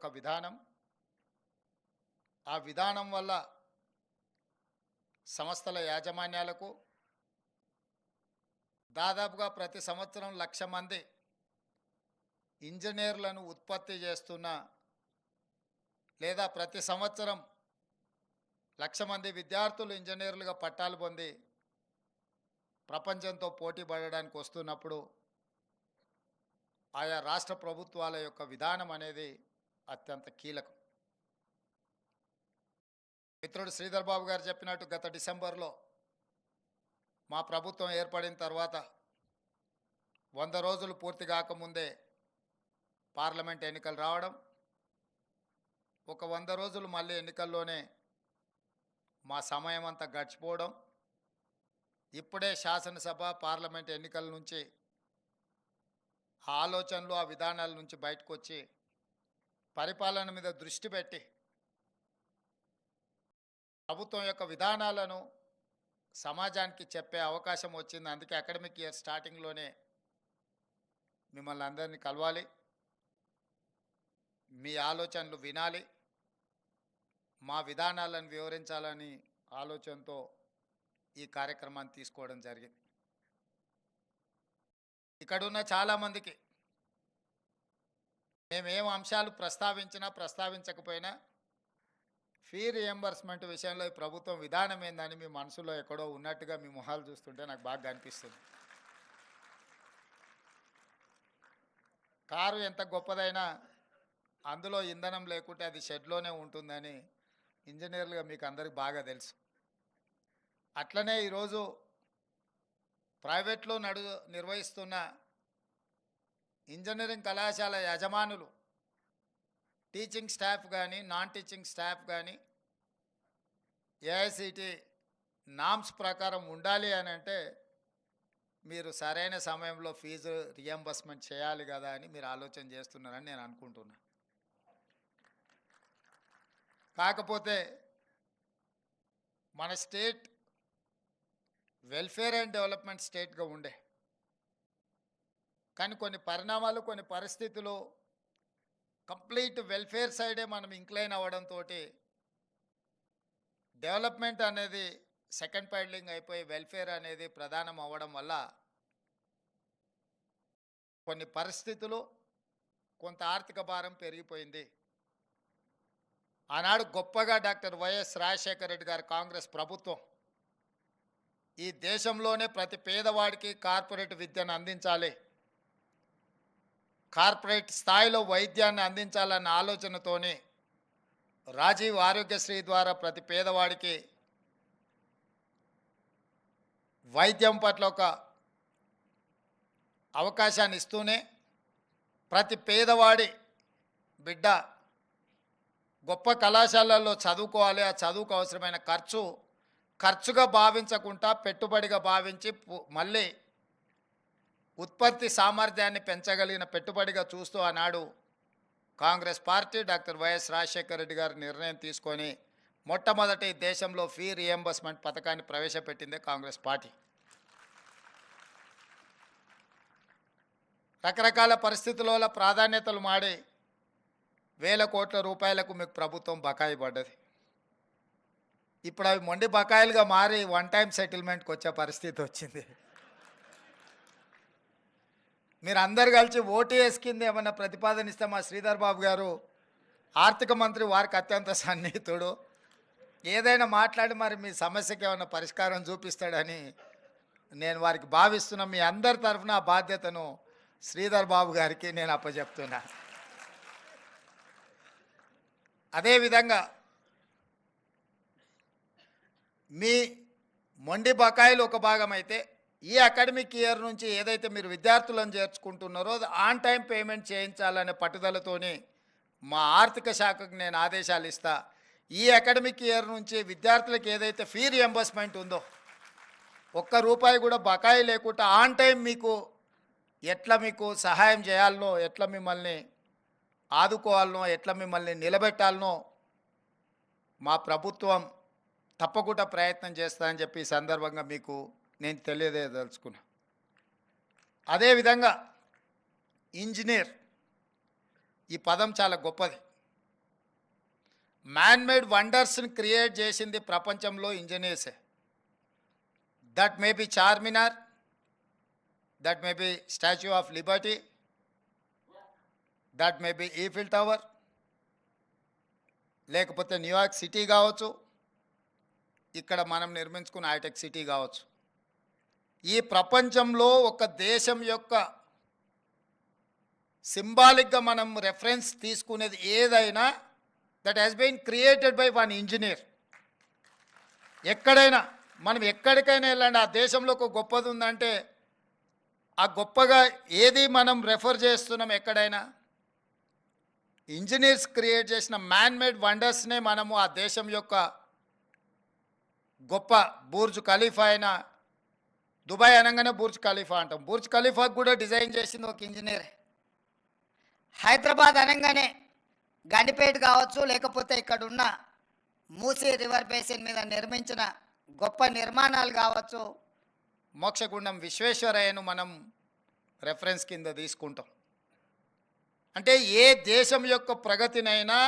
యొక్క విధానం, ఆ విధానం వల్ల సంస్థల యాజమాన్యాలకు దాదాపుగా ప్రతి సంవత్సరం 1,00,000 మంది ఇంజనీర్లను ఉత్పత్తి చేస్తున్న, లేదా ప్రతి సంవత్సరం 1,00,000 మంది విద్యార్థులు ఇంజనీర్లుగా పట్టాలు పొంది ప్రపంచంతో పోటీ పడడానికి వస్తున్నప్పుడు ఆయా రాష్ట్ర ప్రభుత్వాల యొక్క విధానం అనేది అత్యంత కీలకం. మిత్రుడు శ్రీధర్ బాబు గారు చెప్పినట్టు గత డిసెంబర్లో మా ప్రభుత్వం ఏర్పడిన తర్వాత 100 రోజులు పూర్తి కాకముందే పార్లమెంట్ ఎన్నికలు రావడం, ఒక 100 రోజులు మళ్ళీ ఎన్నికల్లోనే మా సమయం అంతా గడిచిపోవడం, ఇప్పుడే శాసనసభ పార్లమెంట్ ఎన్నికల నుంచి ఆ ఆలోచనలు ఆ విధానాల నుంచి బయటకు వచ్చి పరిపాలన మీద దృష్టి పెట్టి ప్రభుత్వం యొక్క విధానాలను సమాజానికి చెప్పే అవకాశం వచ్చింది. అందుకే అకాడమిక్ ఇయర్ స్టార్టింగ్లోనే మిమ్మల్ని అందరినీ కలవాలి, మీ ఆలోచనలు వినాలి, మా విధానాలను వివరించాలని ఆలోచనతో ఈ కార్యక్రమాన్ని తీసుకోవడం జరిగింది. ఇక్కడున్న చాలామందికి మేమేం అంశాలు ప్రస్తావించినా ప్రస్తావించకపోయినా ఫీ రియంబర్స్మెంట్ విషయంలో ఈ ప్రభుత్వం విధానం ఏందని మీ మనసులో ఎక్కడో ఉన్నట్టుగా మీ మొహాలు చూస్తుంటే నాకు బాగా అనిపిస్తుంది. కారు ఎంత గొప్పదైనా అందులో ఇంధనం లేకుంటే అది షెడ్లోనే ఉంటుందని ఇంజనీర్లుగా మీకు అందరికి బాగా తెలుసు. అట్లనే ఈరోజు ప్రైవేట్లో నిర్వహిస్తున్న ఇంజనీరింగ్ కళాశాల యజమానులు, టీచింగ్ స్టాఫ్ కానీ నాన్ టీచింగ్ స్టాఫ్ కానీ ఏఐసిటి నామ్స్ ప్రకారం ఉండాలి అని అంటే మీరు సరైన సమయంలో ఫీజు రియంబర్స్మెంట్ చేయాలి కదా అని మీరు ఆలోచన చేస్తున్నారని నేను అనుకుంటున్నాను. కాకపోతే మన స్టేట్ వెల్ఫేర్ అండ్ డెవలప్మెంట్ స్టేట్గా ఉండే, కానీ కొన్ని పరిణామాలు కొన్ని పరిస్థితులు కంప్లీట్ వెల్ఫేర్ సైడే మనం ఇంక్లైన్ అవ్వడంతో డెవలప్మెంట్ అనేది సెకండ్ ప్యాడ్లింగ్ అయిపోయి వెల్ఫేర్ అనేది ప్రధానం అవ్వడం వల్ల కొన్ని పరిస్థితులు కొంత ఆర్థిక భారం పెరిగిపోయింది. ఆనాడు గొప్పగా డాక్టర్ వైఎస్ రాజశేఖర రెడ్డి గారి కాంగ్రెస్ ప్రభుత్వం ఈ దేశంలోనే ప్రతి పేదవాడికి కార్పొరేట్ విద్యను అందించాలి, కార్పొరేట్ స్థాయిలో వైద్యాన్ని అందించాలన్న ఆలోచనతోనే రాజీవ్ ఆరోగ్యశ్రీ ద్వారా ప్రతి పేదవాడికి వైద్యం పట్ల ఒక అవకాశాన్ని ఇస్తూనే ప్రతి పేదవాడి బిడ్డ గొప్ప కళాశాలల్లో చదువుకోవాలి, ఆ చదువుకు అవసరమైన ఖర్చుగా భావించకుండా పెట్టుబడిగా భావించి మళ్ళీ ఉత్పత్తి సామర్థ్యాన్ని పెంచగలిగిన పెట్టుబడిగా చూస్తూ ఆనాడు Congress party doctor YS Rajasekhara Reddy గారు నిర్ణయం తీసుకొని మొట్టమొదటి దేశంలో ఫీ రియంబర్స్మెంట్ పథకాన్ని ప్రవేశపెట్టిందే కాంగ్రెస్ పార్టీ. రకరకాల పరిస్థితుల వల్ల ప్రాధాన్యతలు మాడి వేల కోట్ల రూపాయలకు మీకు ప్రభుత్వం బకాయి పడ్డది. ఇప్పుడు అవి మొండి బకాయిలుగా మారి వన్ టైం సెటిల్మెంట్కి వచ్చే పరిస్థితి వచ్చింది. మీరు అందరు కలిసి ఓటీఎస్ కింద ఏమన్నా ప్రతిపాదన ఇస్తే మా శ్రీధర్ బాబు గారు ఆర్థిక మంత్రి, వారికి అత్యంత సన్నిహితుడు, ఏదైనా మాట్లాడి మరి మీ సమస్యకి ఏమైనా పరిష్కారం చూపిస్తాడని నేను వారికి భావిస్తున్నా. మీ అందరి తరఫున ఆ బాధ్యతను శ్రీధర్ బాబు గారికి నేను అప్పచెప్తున్నా. అదేవిధంగా మీ మొండి బకాయిలు ఒక భాగం అయితే ఈ అకాడమిక్ ఇయర్ నుంచి ఏదైతే మీరు విద్యార్థులను చేర్చుకుంటున్నారో ఆన్ టైం పేమెంట్ చేయించాలనే పట్టుదలతోని మా ఆర్థిక శాఖకు నేను ఆదేశాలు ఇస్తా. ఈ అకాడమిక్ ఇయర్ నుంచి విద్యార్థులకు ఏదైతే ఫీ రియంబర్స్మెంట్ ఉందో ఒక్క రూపాయి కూడా బకాయి లేకుండా ఆన్ టైం మీకు సహాయం చేయాలనో, ఎట్లా మిమ్మల్ని ఆదుకోవాలనో, ఎట్లా మిమ్మల్ని నిలబెట్టాలనో మా ప్రభుత్వం తప్పకుండా ప్రయత్నం చేస్తానని చెప్పి ఈ సందర్భంగా మీకు నేను తెలియజేయదలుచుకున్నా. అదేవిధంగా ఇంజనీర్ ఈ పదం చాలా గొప్పది. మ్యాన్ మేడ్ వండర్స్ని క్రియేట్ చేసింది ప్రపంచంలో ఇంజనీర్సే. That may be Charminar, that may be Statue of Liberty, that may be Eiffel Tower, లేకపోతే న్యూయార్క్ సిటీ కావచ్చు, ఇక్కడ మనం నిర్మించుకున్న హైటెక్ సిటీ కావచ్చు. ఈ ప్రపంచంలో ఒక దేశం యొక్క సింబాలిక్గా మనం రెఫరెన్స్ తీసుకునేది ఏదైనా that has been created by one engineer. ఎక్కడైనా మనం ఎక్కడికైనా వెళ్ళండి, ఆ దేశంలో ఒక గొప్పది ఉందంటే ఆ గొప్పగా ఏది మనం రెఫర్ చేస్తున్నాం ఎక్కడైనా ఇంజనీర్స్ క్రియేట్ చేసిన మ్యాన్ మేడ్ వండర్స్నే మనము ఆ దేశం యొక్క గొప్ప బుర్జ్ ఖలీఫా అయిన దుబాయ్ అనగానే బుర్జ్ ఖలీఫా అంటాం. బుర్జ్ ఖలీఫాకు కూడా డిజైన్ చేసింది ఒక ఇంజనీరే. హైదరాబాద్ అనగానే గండిపేట కావచ్చు, లేకపోతే ఇక్కడ ఉన్న మూసీ రివర్ బేసిన్ మీద నిర్మించిన గొప్ప నిర్మాణాలు కావచ్చు, మోక్షగుండం విశ్వేశ్వరయ్యను మనం రెఫరెన్స్ కింద తీసుకుంటాం. అంటే ఏ దేశం యొక్క ప్రగతినైనా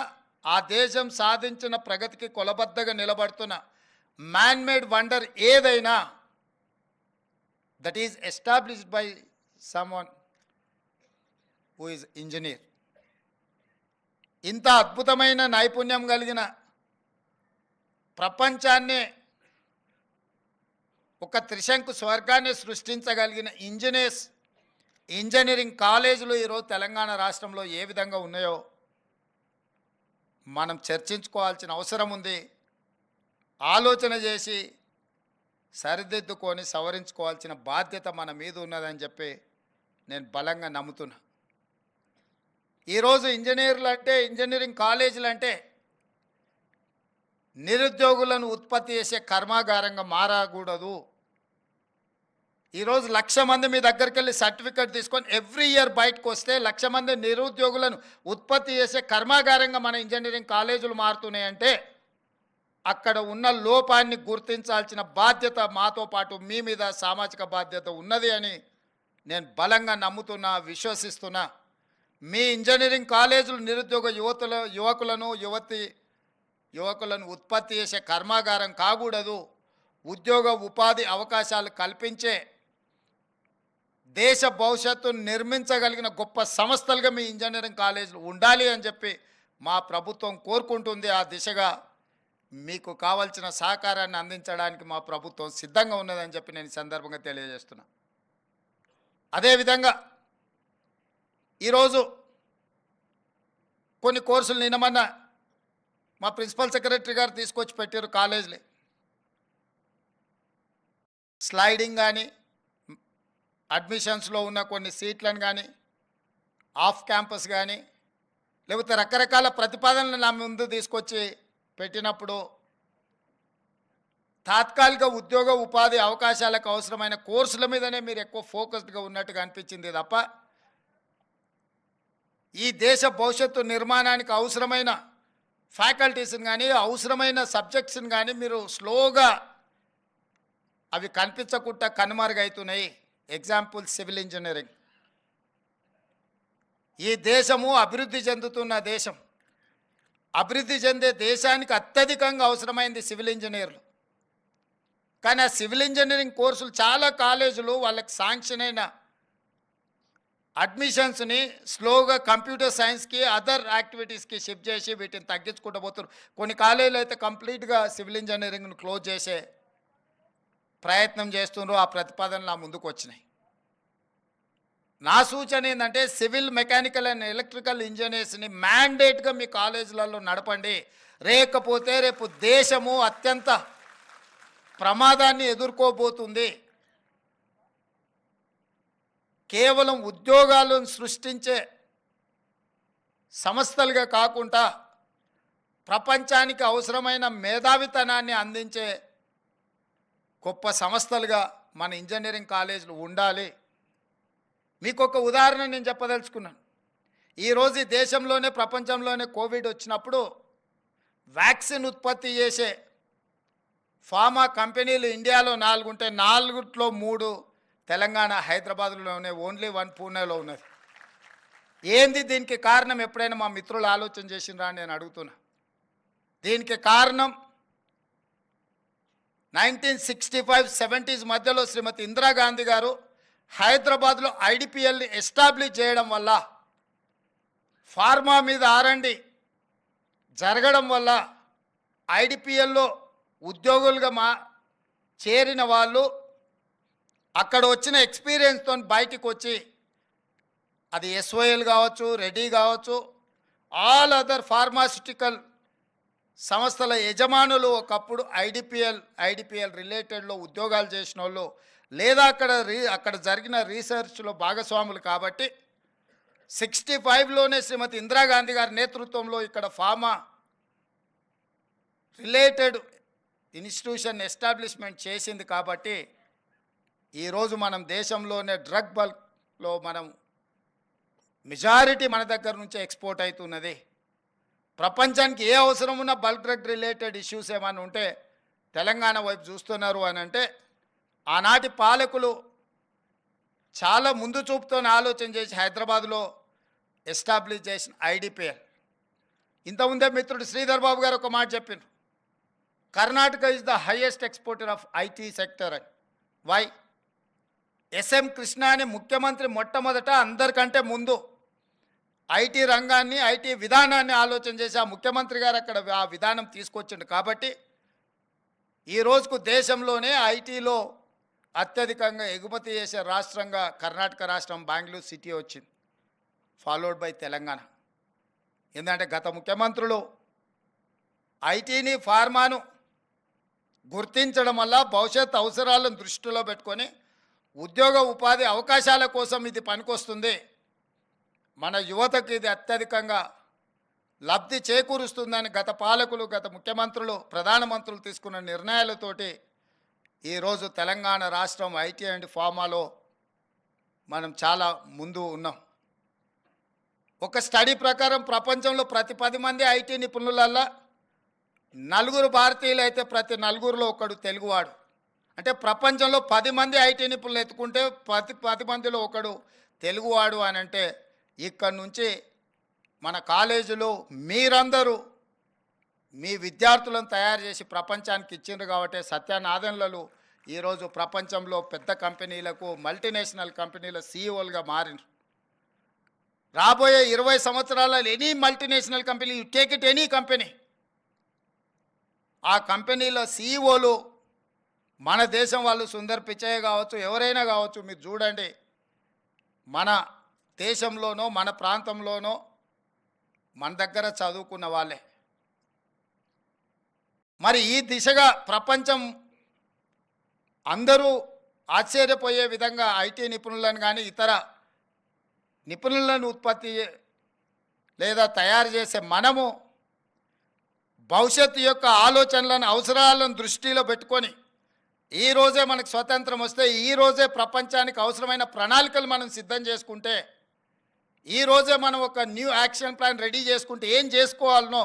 ఆ దేశం సాధించిన ప్రగతికి కొలబద్దగా నిలబడుతున్న మ్యాన్ మేడ్ వండర్ ఏదైనా that is established by someone who is engineer. ఇంత అద్భుతమైన నైపుణ్యం కలిగిన ప్రపంచాన్నే ఒక త్రిశంకు స్వర్గాన్ని సృష్టించగలిగిన ఇంజనీరింగ్ కాలేజీలు ఈరోజు తెలంగాణ రాష్ట్రంలో ఏ విధంగా ఉన్నాయో మనం చర్చించుకోవాల్సిన అవసరం ఉంది. ఆలోచన చేసి సరిదిద్దుకొని సవరించుకోవాల్సిన బాధ్యత మన మీద ఉన్నదని చెప్పి నేను బలంగా నమ్ముతున్నా. ఈరోజు ఇంజనీరింగ్ కాలేజీలు అంటే నిరుద్యోగులను ఉత్పత్తి చేసే కర్మాగారంగా మారకూడదు. ఈరోజు 1,00,000 మంది మీ దగ్గరికి వెళ్ళి సర్టిఫికెట్ తీసుకొని ఎవ్రీ ఇయర్ బయటకు వస్తే 1,00,000 మంది నిరుద్యోగులను ఉత్పత్తి చేసే కర్మాగారంగా మన ఇంజనీరింగ్ కాలేజీలు మారుతున్నాయంటే అక్కడ ఉన్న లోపాన్ని గుర్తించాల్సిన బాధ్యత మాతో పాటు మీ మీద సామాజిక బాధ్యత ఉన్నది అని నేను బలంగా నమ్ముతున్నా, విశ్వసిస్తున్నా. మీ ఇంజనీరింగ్ కాలేజీలు నిరుద్యోగ యువకులను ఉత్పత్తి చేసే కర్మాగారం కాకూడదు. ఉద్యోగ ఉపాధి అవకాశాలు కల్పించే దేశ భవిష్యత్తును నిర్మించగలిగిన గొప్ప సంస్థలుగా మీ ఇంజనీరింగ్ కాలేజీలు ఉండాలి అని చెప్పి మా ప్రభుత్వం కోరుకుంటుంది. ఆ దిశగా మీకు కావాల్సిన సహకారాన్ని అందించడానికి మా ప్రభుత్వం సిద్ధంగా ఉన్నదని చెప్పి నేను ఈ సందర్భంగా తెలియజేస్తున్నా. అదేవిధంగా ఈరోజు కొన్ని కోర్సులు నిన్నమన్నా మా ప్రిన్సిపల్ సెక్రటరీ గారు తీసుకొచ్చి పెట్టారు కాలేజీలు. స్లైడింగ్ కానీ, అడ్మిషన్స్లో ఉన్న కొన్ని సీట్లను కానీ, ఆఫ్ క్యాంపస్ కానీ, లేకపోతే రకరకాల ప్రతిపాదనలు నా ముందు తీసుకొచ్చి పెట్టినప్పుడు తాత్కాలిక ఉద్యోగ ఉపాధి అవకాశాలకు అవసరమైన కోర్సుల మీదనే మీరు ఎక్కువ ఫోకస్డ్గా ఉన్నట్టుగా అనిపించింది తప్ప ఈ దేశ భవిష్యత్తు నిర్మాణానికి అవసరమైన ఫ్యాకల్టీస్ని కానీ, అవసరమైన సబ్జెక్ట్స్ని కానీ మీరు స్లోగా అవి కనిపించకుండా కనుమరుగవుతున్నాయి. Example civil engineering. ఈ దేశము అభివృద్ధి చెందుతున్న దేశం. అభివృద్ధి చెందే దేశానికి అత్యధికంగా అవసరమైంది సివిల్ ఇంజనీర్లు. కానీ ఆ సివిల్ ఇంజనీరింగ్ కోర్సులు చాలా కాలేజీలు వాళ్ళకి శాంక్షన్ అయిన అడ్మిషన్స్ని స్లోగా కంప్యూటర్ సైన్స్కి, అదర్ యాక్టివిటీస్కి షిఫ్ట్ చేసి వీటిని తగ్గించుకుంటూ పోతున్నారు. కొన్ని కాలేజీలు అయితే కంప్లీట్గా సివిల్ ఇంజనీరింగ్ను క్లోజ్ చేసే ప్రయత్నం చేస్తున్నారు. ఆ ప్రతిపాదనలు నా ముందుకు వచ్చినాయి. నా సూచన ఏంటంటే సివిల్, మెకానికల్ అండ్ ఎలక్ట్రికల్ ఇంజనీర్స్ని మ్యాండేట్గా మీ కాలేజీలలో నడపండి. లేకపోతే రేపు దేశము అత్యంత ప్రమాదాన్ని ఎదుర్కోబోతుంది. కేవలం ఉద్యోగాలను సృష్టించే సంస్థలుగా కాకుండా ప్రపంచానికి అవసరమైన మేధావితనాన్ని అందించే గొప్ప సంస్థలుగా మన ఇంజనీరింగ్ కాలేజీలు ఉండాలి. మీకు ఒక ఉదాహరణ నేను చెప్పదలుచుకున్నాను. ఈరోజు ఈ దేశంలోనే, ప్రపంచంలోనే కోవిడ్ వచ్చినప్పుడు వ్యాక్సిన్ ఉత్పత్తి చేసే ఫార్మా కంపెనీలు ఇండియాలో 4 ఉంటే 4లో 3 తెలంగాణ, హైదరాబాద్లోనే, ఓన్లీ 1 పూణేలో ఉన్నది. ఏంది దీనికి కారణం? ఎప్పుడైనా మా మిత్రులు ఆలోచన చేసినరా అని నేను అడుగుతున్నా. దీనికి కారణం 1965-70s మధ్యలో శ్రీమతి ఇందిరాగాంధీ గారు హైదరాబాద్లో ఐడిపిఎల్ని ఎస్టాబ్లిష్ చేయడం వల్ల, ఫార్మా మీద ఆరండి జరగడం వల్ల ఐడిపిఎల్లో ఉద్యోగులుగా చేరిన వాళ్ళు అక్కడ వచ్చిన ఎక్స్పీరియన్స్తో బయటికి వచ్చి, అది ఎస్ఓఎల్ కావచ్చు, రెడీ కావచ్చు, ఆల్ అదర్ ఫార్మాస్యూటికల్ సంస్థల యజమానులు ఒకప్పుడు ఐడిపిఎల్ రిలేటెడ్లో ఉద్యోగాలు చేసిన వాళ్ళు, లేదా అక్కడ జరిగిన రీసెర్చ్లో భాగస్వాములు. కాబట్టి 65లోనే శ్రీమతి ఇందిరాగాంధీ గారి నేతృత్వంలో ఇక్కడ ఫార్మా రిలేటెడ్ ఇన్స్టిట్యూషన్ ఎస్టాబ్లిష్మెంట్ చేసింది. కాబట్టి ఈరోజు మనం దేశంలోనే డ్రగ్ బల్క్లో మనం మెజారిటీ మన దగ్గర నుంచే ఎక్స్పోర్ట్ అవుతున్నది. ప్రపంచానికి ఏ అవసరం ఉన్న బల్క్ డ్రగ్ రిలేటెడ్ ఇష్యూస్ ఏమైనా ఉంటే తెలంగాణ వైపు చూస్తున్నారు అని అంటే, ఆనాటి పాలకులు చాలా ముందు చూపుతో ఆలోచన చేసి హైదరాబాద్లో ఎస్టాబ్లిష్ చేసిన ఐడిపిఎల్. ఇంతకుముందే మిత్రుడు శ్రీధర్ బాబు గారు ఒక మాట చెప్పిండ్రు, Karnataka is the highest exporter of IT sector అని. వై? ఎస్ఎం కృష్ణ అనే ముఖ్యమంత్రి మొట్టమొదట అందరికంటే ముందు ఐటీ రంగాన్ని, ఐటీ విధానాన్ని ఆలోచన చేసి ఆ ముఖ్యమంత్రి గారు అక్కడ ఆ విధానం తీసుకొచ్చిండు. కాబట్టి ఈ రోజుకు దేశంలోనే ఐటీలో అత్యధికంగా ఎగుమతి చేసే రాష్ట్రంగా కర్ణాటక రాష్ట్రం, బెంగళూరు సిటీ వచ్చింది, ఫాలోడ్ బై తెలంగాణ. ఎందుకంటే గత ముఖ్యమంత్రులు ఐటీని, ఫార్మాను గుర్తించడం వల్ల భవిష్యత్ అవసరాలను దృష్టిలో పెట్టుకొని ఉద్యోగ ఉపాధి అవకాశాల కోసం ఇది పనికొస్తుంది, మన యువతకు ఇది అత్యధికంగా లబ్ధి చేకూరుస్తుందని గత పాలకులు, గత ముఖ్యమంత్రులు, ప్రధానమంత్రులు తీసుకున్న నిర్ణయాలతోటి ఈరోజు తెలంగాణ రాష్ట్రం ఐటీ అండ్ ఫార్మాలో మనం చాలా ముందు ఉన్నాం. ఒక స్టడీ ప్రకారం ప్రపంచంలో ప్రతి 10 మంది ఐటీ నిపుణులల్లా 4 భారతీయులు అయితే ప్రతి 4లో ఒకడు తెలుగువాడు. అంటే ప్రపంచంలో 10 మంది ఐటీ నిపుణులు ఎత్తుకుంటే 10 మందిలో ఒకడు తెలుగువాడు అని అంటే, ఇక్కడి నుంచి మన కాలేజీలో మీరందరూ మీ విద్యార్థులను తయారు చేసి ప్రపంచానికి ఇచ్చిండ్రు. కాబట్టి సత్యనాదన్లలో ఈరోజు ప్రపంచంలో పెద్ద కంపెనీలకు, మల్టీనేషనల్ కంపెనీల సీఈఓలుగా మారినారు. రాబోయే 20 సంవత్సరాలలో any multinational company, you take it any company, ఆ కంపెనీల సీఈఓలు మన దేశం వాళ్ళు. సుందర్ పిచయ్య కావచ్చు, ఎవరైనా కావచ్చు, మీరు చూడండి, మన దేశంలోనో మన ప్రాంతంలోనో మన దగ్గర చదువుకున్న వాళ్ళే. మరి ఈ దిశగా ప్రపంచం అందరూ ఆశ్చర్యపోయే విధంగా ఐటీ నిపుణులను కానీ ఇతర నిపుణులను ఉత్పత్తి లేదా తయారు చేసే మనము భవిష్యత్తు యొక్క ఆలోచనలను, అవసరాలను దృష్టిలో పెట్టుకొని ఈరోజే మనకు స్వతంత్రం వస్తే ఈరోజే ప్రపంచానికి అవసరమైన ప్రణాళికలు మనం సిద్ధం చేసుకుంటే, ఈరోజే మనం ఒక న్యూ యాక్షన్ ప్లాన్ రెడీ చేసుకుంటే ఏం చేసుకోవాలనో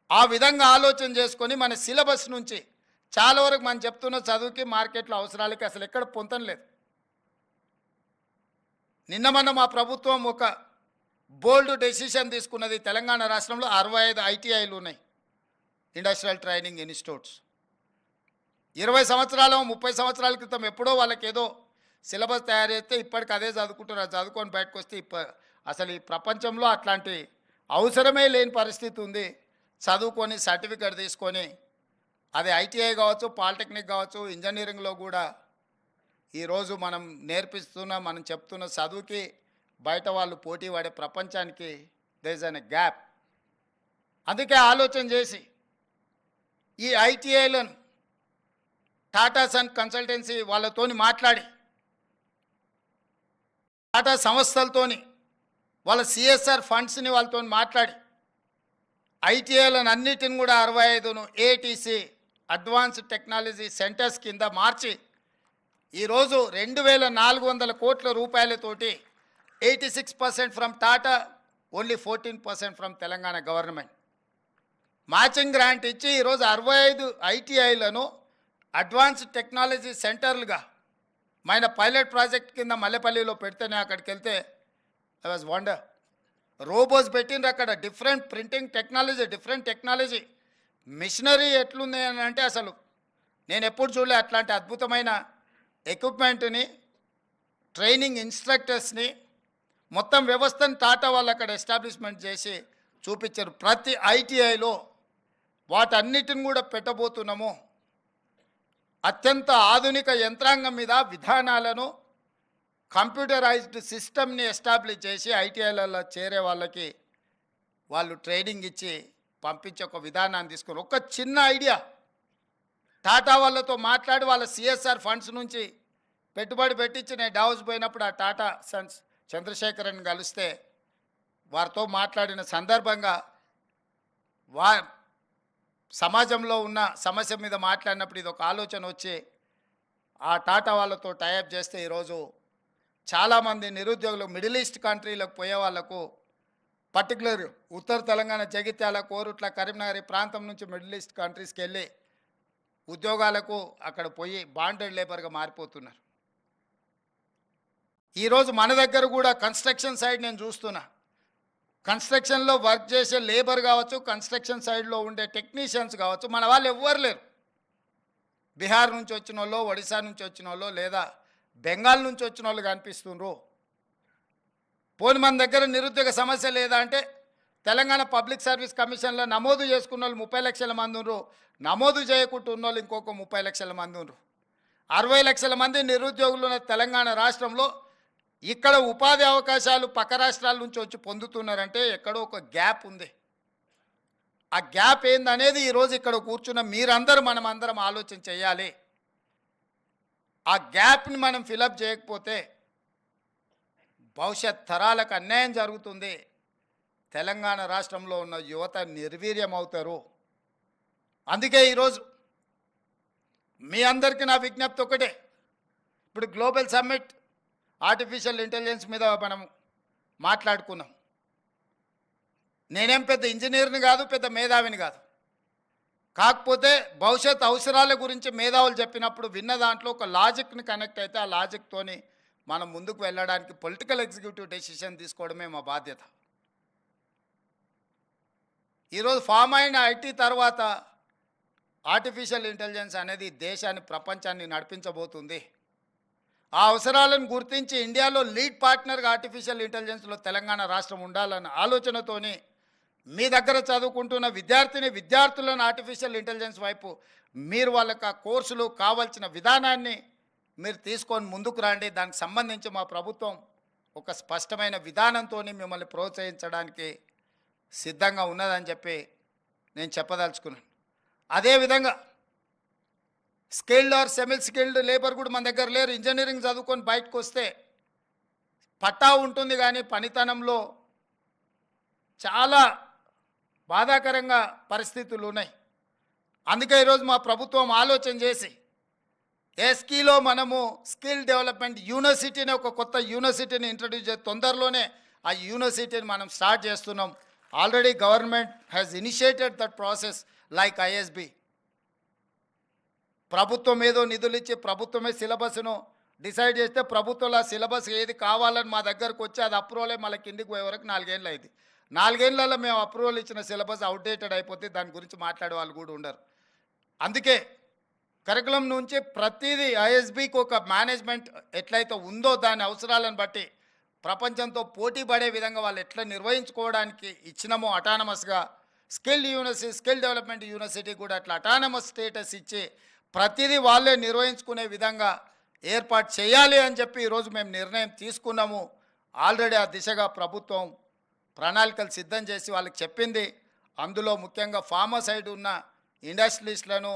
ఆ విధంగా ఆలోచన చేసుకొని మన సిలబస్ నుంచి చాలా వరకు మనం చెప్తున్న చదువుకి, మార్కెట్లో అవసరాలకి అసలు ఎక్కడ పొంతం లేదు. నిన్న మొన్న మా ప్రభుత్వం ఒక బోల్డ్ డెసిషన్ తీసుకున్నది. తెలంగాణ రాష్ట్రంలో 65 ఐటీఐలు ఉన్నాయి, ఇండస్ట్రియల్ ట్రైనింగ్ ఇన్స్టిట్యూట్స్. 20 సంవత్సరాలు 30 సంవత్సరాల క్రితం ఎప్పుడో వాళ్ళకి ఏదో సిలబస్ తయారు చేస్తే ఇప్పటికి అదే చదువుకుంటున్నారు. చదువుకొని బయటకు వస్తే అసలు ఈ ప్రపంచంలో అట్లాంటి అవసరమే లేని పరిస్థితి ఉంది. చదువుకొని సర్టిఫికేట్ తీసుకొని అది ఐటీఐ కావచ్చు, పాలిటెక్నిక్ కావచ్చు, ఇంజనీరింగ్లో కూడా ఈరోజు మనం నేర్పిస్తున్న, మనం చెప్తున్న చదువుకి బయట వాళ్ళు పోటీ పడే ప్రపంచానికి దేర్ ఇస్ అన్ గ్యాప్. అందుకే ఆలోచన చేసి ఈ ఐటీఐలను టాటా సన్ కన్సల్టెన్సీ వాళ్ళతోని మాట్లాడి, టాటా సంస్థలతోని వాళ్ళ సిఎస్ఆర్ ఫండ్స్ని వాళ్ళతో మాట్లాడి ఐటీఐలను అన్నిటిని కూడా 65ను ఏటీసీ అడ్వాన్స్డ్ టెక్నాలజీ సెంటర్స్ కింద మార్చి ఈరోజు 2400 కోట్ల రూపాయలతోటి 86% from Tata, only 14% from Telangana government matching grant ఇచ్చి ఈరోజు 65 ఐటీఐలను అడ్వాన్స్డ్ టెక్నాలజీ సెంటర్లుగా మన పైలట్ ప్రాజెక్ట్ కింద మల్లెపల్లిలో పెడితేనే అక్కడికి వెళ్తే ఐ వాజ్ వండర్. రోబోస్ పెట్టిండ్రు అక్కడ, different printing technology, different technology. Machinery ఎట్లుంది అని అంటే అసలు నేను ఎప్పుడు చూడలే అట్లాంటి అద్భుతమైన ఎక్విప్మెంట్ని, ట్రైనింగ్ ఇన్స్ట్రక్టర్స్ని, మొత్తం వ్యవస్థను టాటా వాళ్ళు అక్కడ ఎస్టాబ్లిష్మెంట్ చేసి చూపించారు. ప్రతి ఐటీఐలో వాటన్నిటిని కూడా పెట్టబోతున్నాము. అత్యంత ఆధునిక యంత్రాంగం మీద విధానాలను, కంప్యూటరైజ్డ్ సిస్టమ్ని ఎస్టాబ్లిష్ చేసి ఐటీఐలలో చేరే వాళ్ళకి వాళ్ళు ట్రైనింగ్ ఇచ్చి పంపించే ఒక విధానాన్ని తీసుకుని, ఒక చిన్న ఐడియా టాటా వాళ్ళతో మాట్లాడి వాళ్ళ సిఎస్ఆర్ ఫండ్స్ నుంచి పెట్టుబడి పెట్టించి నేను డావోస్ పోయినప్పుడు ఆ టాటా సన్స్ చంద్రశేఖరన్ కలిస్తే వారితో మాట్లాడిన సందర్భంగా సమాజంలో ఉన్న సమస్య మీద మాట్లాడినప్పుడు ఇది ఒక ఆలోచన వచ్చి ఆ టాటా వాళ్ళతో టైఅప్ చేస్తే ఈరోజు చాలామంది నిరుద్యోగులు మిడిల్ ఈస్ట్ కంట్రీలకు పోయే వాళ్ళకు, పర్టికులర్ ఉత్తర తెలంగాణ జగిత్యాల, కోరుట్ల, కరీంనగర్ ప్రాంతం నుంచి మిడిల్ ఈస్ట్ కంట్రీస్కి వెళ్ళి ఉద్యోగాలకు అక్కడ పోయి బాండెడ్ లేబర్గా మారిపోతున్నారు. ఈరోజు మన దగ్గర కూడా కన్స్ట్రక్షన్ సైడ్ నేను చూస్తున్నా, కన్స్ట్రక్షన్లో వర్క్ చేసే లేబర్ కావచ్చు, కన్స్ట్రక్షన్ సైడ్లో ఉండే టెక్నీషియన్స్ కావచ్చు, మన వాళ్ళు ఎవ్వరు లేరు. బీహార్ నుంచి వచ్చిన వాళ్ళు, ఒడిశా నుంచి వచ్చిన వాళ్ళు, లేదా బెంగాల్ నుంచి వచ్చిన వాళ్ళు కనిపిస్తుండ్రు. పోని మన దగ్గర నిరుద్యోగ సమస్య లేదా అంటే తెలంగాణ పబ్లిక్ సర్వీస్ కమిషన్లో నమోదు చేసుకున్న వాళ్ళు 30 లక్షల మంది ఉన్నారు, నమోదు చేయకుండా ఉన్న వాళ్ళు ఇంకొక 30 లక్షల మంది ఉన్నారు. 60 లక్షల మంది నిరుద్యోగులు ఉన్న తెలంగాణ రాష్ట్రంలో ఇక్కడ ఉపాధి అవకాశాలు పక్క రాష్ట్రాల నుంచి వచ్చి పొందుతున్నారంటే ఎక్కడో ఒక గ్యాప్ ఉంది. ఆ గ్యాప్ ఏందనేది ఈరోజు ఇక్కడ కూర్చున్న మీరందరూ మనమందరం ఆలోచన చేయాలి. ఆ గ్యాప్ని మనం ఫిలప్ చేయకపోతే భవిష్యత్ తరాలకు అన్యాయం జరుగుతుంది. తెలంగాణ రాష్ట్రంలో ఉన్న యువత నిర్వీర్యం అవుతారు. అందుకే ఈరోజు మీ అందరికీ నా విజ్ఞప్తి ఒకటే, ఇప్పుడు గ్లోబల్ సమ్మిట్ ఆర్టిఫిషియల్ ఇంటెలిజెన్స్ మీద మనం మాట్లాడుకున్నాం. నేనేం పెద్ద ఇంజనీర్ని కాదు, పెద్ద మేధావిని కాదు. కాకపోతే భవిష్యత్ అవసరాల గురించి మేధావులు చెప్పినప్పుడు విన్న దాంట్లో ఒక లాజిక్ని కనెక్ట్ అయితే ఆ లాజిక్తోని మనం ముందుకు వెళ్ళడానికి పొలిటికల్ ఎగ్జిక్యూటివ్ డెసిషన్ తీసుకోవడమే మా బాధ్యత. ఈరోజు ఫామ్ అయిన ఐటీ తర్వాత ఆర్టిఫిషియల్ ఇంటెలిజెన్స్ అనేది దేశాన్ని, ప్రపంచాన్ని నడిపించబోతుంది. ఆ అవసరాలను గుర్తించి ఇండియాలో లీడ్ పార్ట్నర్గా ఆర్టిఫిషియల్ ఇంటెలిజెన్స్లో తెలంగాణ రాష్ట్రం ఉండాలన్న ఆలోచనతోని మీ దగ్గర చదువుకుంటున్న విద్యార్థులను ఆర్టిఫిషియల్ ఇంటెలిజెన్స్ వైపు మీరు వాళ్ళకి ఆ కోర్సులు కావాల్సిన విధానాన్ని మీరు తీసుకొని ముందుకు రండి. దానికి సంబంధించి మా ప్రభుత్వం ఒక స్పష్టమైన విధానంతో మిమ్మల్ని ప్రోత్సహించడానికి సిద్ధంగా ఉన్నదని చెప్పి నేను చెప్పదలుచుకున్నాను. అదేవిధంగా skilled or semi skilled labour కూడా మన దగ్గర లేరు. ఇంజనీరింగ్ చదువుకొని బయటకు వస్తే పట్టా ఉంటుంది కానీ పనితనంలో చాలా బాధాకరంగా పరిస్థితులు ఉన్నాయి. అందుకే ఈరోజు మా ప్రభుత్వం ఆలోచన చేసి ఎస్కీలో మనము స్కిల్ డెవలప్మెంట్ యూనివర్సిటీని, ఒక కొత్త యూనివర్సిటీని ఇంట్రడ్యూస్ చేసి తొందరలోనే ఆ యూనివర్సిటీని మనం స్టార్ట్ చేస్తున్నాం. Already government has initiated that process like ISB. ప్రభుత్వం ఏదో నిధులు ఇచ్చి ప్రభుత్వమే సిలబస్ను డిసైడ్ చేస్తే ప్రభుత్వంలో సిలబస్ ఏది కావాలని మా దగ్గరకు వచ్చి అది అప్రూవల్ అయ్యి మళ్ళీ కిందికి పోయే వరకు 4 ఏళ్ళు అయింది. 4 ఏళ్ళలో మేము అప్రూవల్ ఇచ్చిన సిలబస్ అవుట్డేటెడ్ అయిపోతే దాని గురించి మాట్లాడే వాళ్ళు కూడా ఉండరు. అందుకే కరికులం నుంచి ప్రతిదీ ఐఎస్బికి ఒక మేనేజ్మెంట్ ఎట్లయితే ఉందో దాని అవసరాలను బట్టి ప్రపంచంతో పోటీ పడే విధంగా వాళ్ళు ఎట్లా నిర్వహించుకోవడానికి ఇచ్చినామో అటానమస్గా skill university, skill development university కూడా అట్లా అటానమస్ స్టేటస్ ఇచ్చి ప్రతిదీ వాళ్ళే నిర్వహించుకునే విధంగా ఏర్పాటు చేయాలి అని చెప్పి ఈరోజు మేము నిర్ణయం తీసుకున్నాము. ఆల్రెడీ ఆ దిశగా ప్రభుత్వం ప్రణాళికలు సిద్ధం చేసి వాళ్ళకి చెప్పింది. అందులో ముఖ్యంగా ఫార్మా సైడ్ ఉన్న ఇండస్ట్రీస్లను,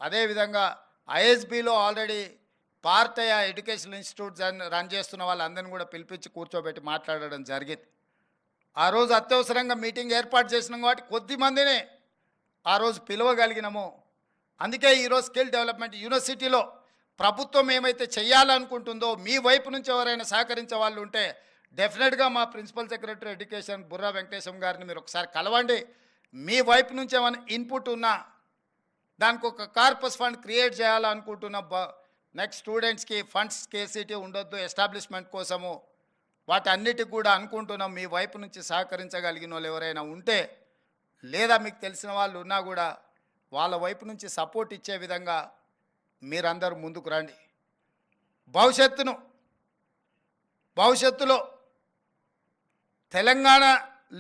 అదేవిధంగా ఐఎస్బిలో ఆల్రెడీ పార్టయా ఎడ్యుకేషనల్ ఇన్స్టిట్యూట్స్ రన్ చేస్తున్న వాళ్ళందరినీ కూడా పిలిపించి కూర్చోబెట్టి మాట్లాడడం జరిగింది. ఆ రోజు అత్యవసరంగా మీటింగ్ ఏర్పాటు చేసినాం కాబట్టి కొద్ది మందినే ఆ రోజు పిలవగలిగినాము. అందుకే ఈరోజు స్కిల్ డెవలప్మెంట్ యూనివర్సిటీలో ప్రభుత్వం ఏమైతే చేయాలనుకుంటుందో మీ వైపు నుంచి ఎవరైనా సహకరించే వాళ్ళు ఉంటే డెఫినెట్గా మా principal secretary education Burra Venkatesham గారిని మీరు ఒకసారి కలవండి. మీ వైపు నుంచి ఏమైనా ఇన్పుట్ ఉన్నా దానికి ఒక కార్పస్ ఫండ్ క్రియేట్ చేయాలనుకుంటున్న నెక్స్ట్ స్టూడెంట్స్కి ఫండ్స్ కేసీటీ ఉండొద్దు ఎస్టాబ్లిష్మెంట్ కోసము వాటన్నిటికి కూడా అనుకుంటున్నాం మీ వైపు నుంచి సహకరించగలిగిన వాళ్ళు ఎవరైనా ఉంటే, లేదా మీకు తెలిసిన వాళ్ళు ఉన్నా కూడా వాళ్ళ వైపు నుంచి సపోర్ట్ ఇచ్చే విధంగా మీరందరూ ముందుకు రండి. భవిష్యత్తులో తెలంగాణ